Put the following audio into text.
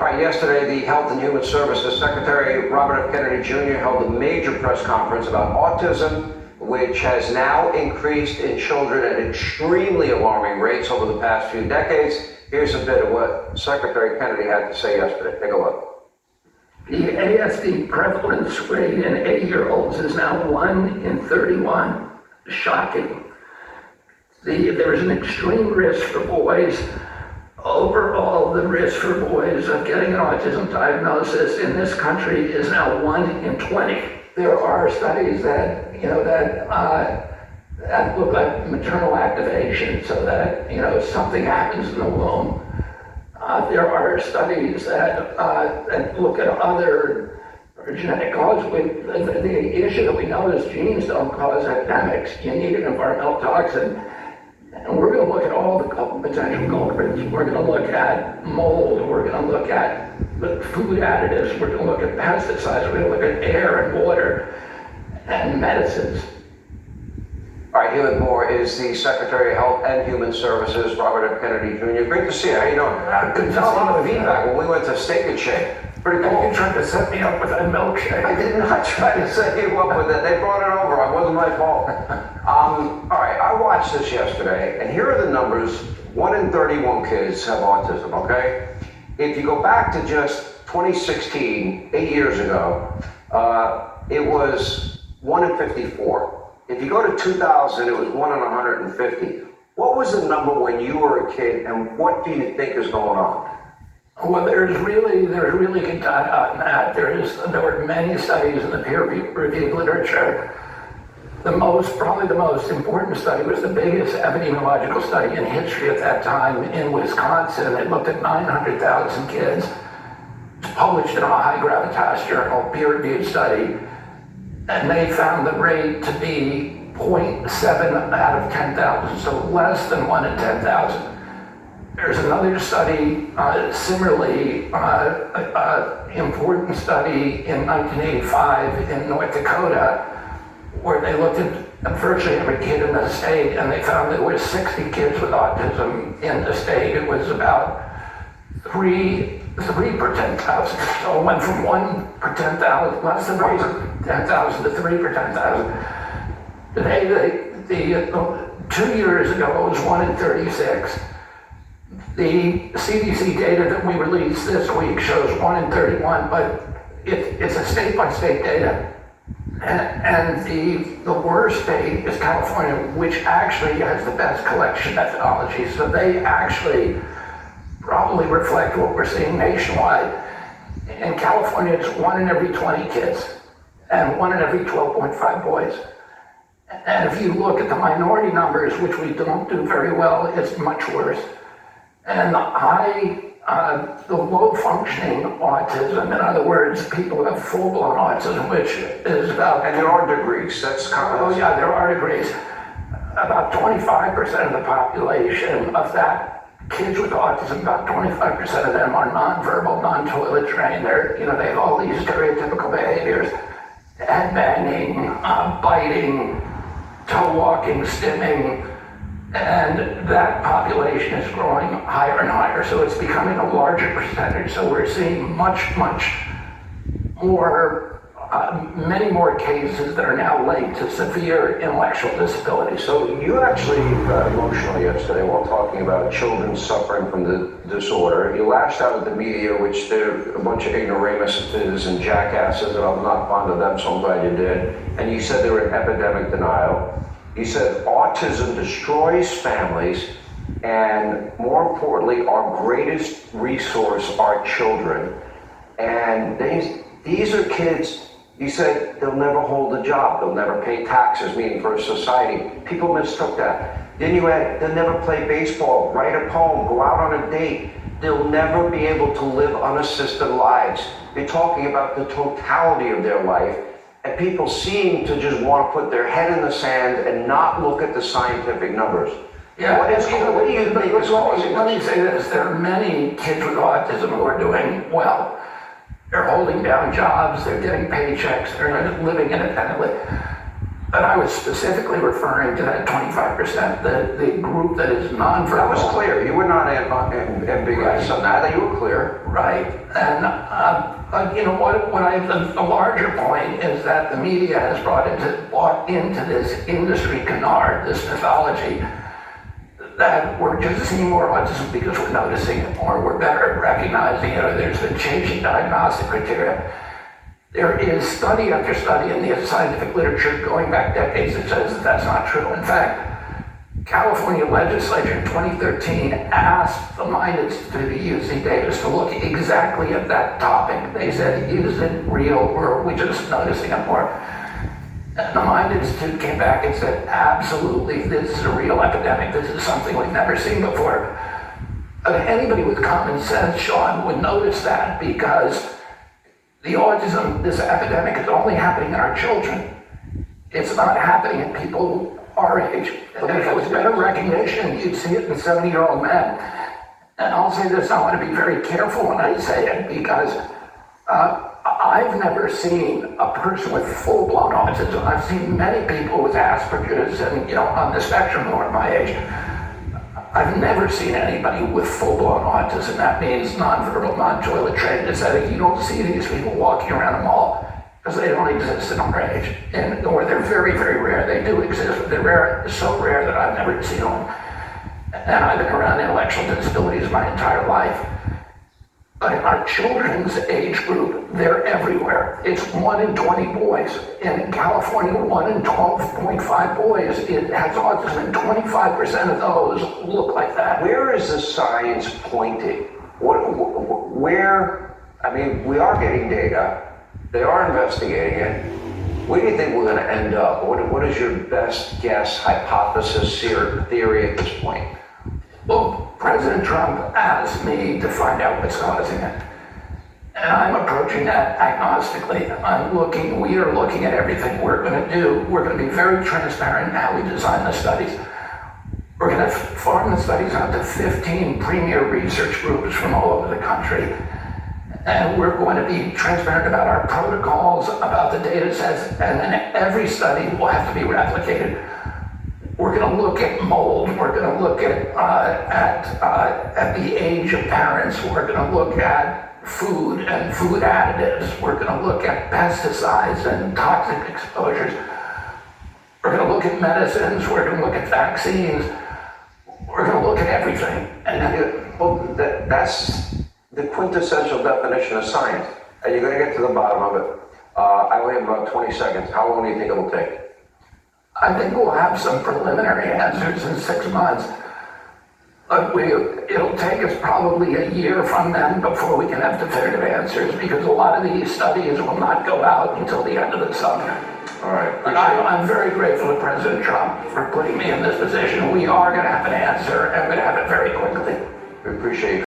Right, yesterday, the Health and Human Services Secretary, Robert F. Kennedy Jr., held a major press conference about autism, which has now increased in children at extremely alarming rates over the past few decades. Here's a bit of what Secretary Kennedy had to say yesterday. Take a look. The ASD prevalence rate in 8-year-olds is now 1 in 31. Shocking. There is an extreme risk for boys. Overall, the risk for boys of getting an autism diagnosis in this country is now 1 in 20. There are studies that, that look like maternal activation, so that, something happens in the womb. There are studies that look at other genetic causes. The issue that we know is genes don't cause epidemics. You need an environmental toxin. And we're going to look at all the potential culprits. We're going to look at mold. We're going to look at the food additives. We're going to look at pesticides. We're going to look at air and water and medicines. All right, here with more is the Secretary of Health and Human Services, Robert F. Kennedy Jr. Great to see you. How you doing? Good to see a lot of you. feedback when we went to Steak and Shake. Pretty cool. You tried to set me up with that milkshake. I did not try to set you up with it. They brought it over. It wasn't my fault. All right, I watched this yesterday, and here are the numbers. 1 in 31 kids have autism, okay? If you go back to just 2016, 8 years ago, it was 1 in 54. If you go to 2000, it was 1 in 150. What was the number when you were a kid, and what do you think is going on? Well, there's really good data on that. There were many studies in the peer-reviewed literature. Probably the most important study was the biggest epidemiological study in history at that time in Wisconsin. It looked at 900,000 kids. It's published in a high gravitas journal, peer-reviewed study, and they found the rate to be 0.7 out of 10,000, so less than 1 in 10,000. There's another study, similarly important study in 1985 in North Dakota, where they looked at virtually every kid in the state, and they found there were 60 kids with autism in the state. It was about 3 per 10,000. So it went from 1 per 10,000, less than 1 per 10,000 to 3 per 10,000. Today, 2 years ago, it was 1 in 36. The CDC data that we released this week shows 1 in 31, but it's a state-by-state data. And the worst state is California, which actually has the best collection methodology. So they actually probably reflect what we're seeing nationwide. In California, it's 1 in every 20 kids and 1 in every 12.5 boys. And if you look at the minority numbers, which we don't do very well, it's much worse. And the low functioning autism, in other words, people who have full blown autism, which is about. And there are degrees, that's common. Oh yeah, there are degrees. About 25% of the population of that, kids with autism, about 25% of them are nonverbal, non-toilet trained. They have all these stereotypical behaviors: headbanging, biting, toe walking, stimming. And that population is growing higher and higher, so it's becoming a larger percentage. So we're seeing much more, many more cases that are now linked to severe intellectual disability. So you actually got emotional yesterday while talking about children suffering from the disorder. You lashed out at the media, which they're a bunch of ignoramuses and jackasses, and I'm not fond of them, so I'm glad you did. And you said they were in epidemic denial. He said autism destroys families, and more importantly, our greatest resource are children. And these are kids, he said, they'll never hold a job, they'll never pay taxes, meaning for society. People mistook that. Then you add, they'll never play baseball, write a poem, go out on a date. They'll never be able to live unassisted lives. You're talking about the totality of their life. And people seem to just want to put their head in the sand and not look at the scientific numbers. Yeah, what do you think is causing Let me say this, there are many kids with autism who are doing well. They're holding down jobs, they're getting paychecks, they're living independently. But I was specifically referring to that 25%, the group that is nonverbal. That was clear. You were not ambiguous on that. You were clear. Right. And you know the larger point is that the media has brought into this industry canard, this mythology, that we're just seeing more autism because we're noticing it more, we're better at recognizing it, or there's been changing diagnostic criteria. There is study after study in the scientific literature going back decades that says that that's not true. In fact, California legislature in 2013 asked the Mind Institute to use the data to look exactly at that topic. They said, is it real or are we just noticing it more? And the Mind Institute came back and said, absolutely, this is a real epidemic. This is something we've never seen before. Anybody with common sense, Sean, would notice that because the autism, this epidemic, is only happening in our children. It's not happening in people our age. And if it was better recognition, you'd see it in 70-year-old men. And I'll say this, I want to be very careful when I say it because I've never seen a person with full-blown autism. I've seen many people with Asperger's and, on the spectrum who are my age. I've never seen anybody with full-blown autism. That means nonverbal, non-toilet trained. It's that you don't see these people walking around a mall because they don't exist in our age. Or they're very, very rare. They do exist, but they're rare, so rare that I've never seen them. And I've been around intellectual disabilities my entire life. But in our children's age group, they're everywhere. It's 1 in 20 boys. And in California, 1 in 12.5 boys it has autism, and 25% of those look like that. Where is the science pointing? We are getting data. They are investigating it. Where do you think we're going to end up? What is your best guess, hypothesis, theory at this point? Well, President Trump asked me to find out what's causing it. And I'm approaching that agnostically. We are looking at everything we're going to do. We're going to be very transparent in how we design the studies. We're going to farm the studies out to 15 premier research groups from all over the country. And we're going to be transparent about our protocols, about the data sets, and then every study will have to be replicated. We're going to look at mold. We're going to look at the age of parents. We're going to look at food and food additives. We're going to look at pesticides and toxic exposures. We're going to look at medicines. We're going to look at vaccines. We're going to look at everything. That's the quintessential definition of science, and you're going to get to the bottom of it. I only have about 20 seconds. How long do you think it'll take? I think we'll have some preliminary answers in 6 months. But it'll take us probably a year from then before we can have definitive answers because a lot of these studies will not go out until the end of the summer. All right. I'm very grateful to President Trump for putting me in this position. We are going to have an answer and we're going to have it very quickly. We appreciate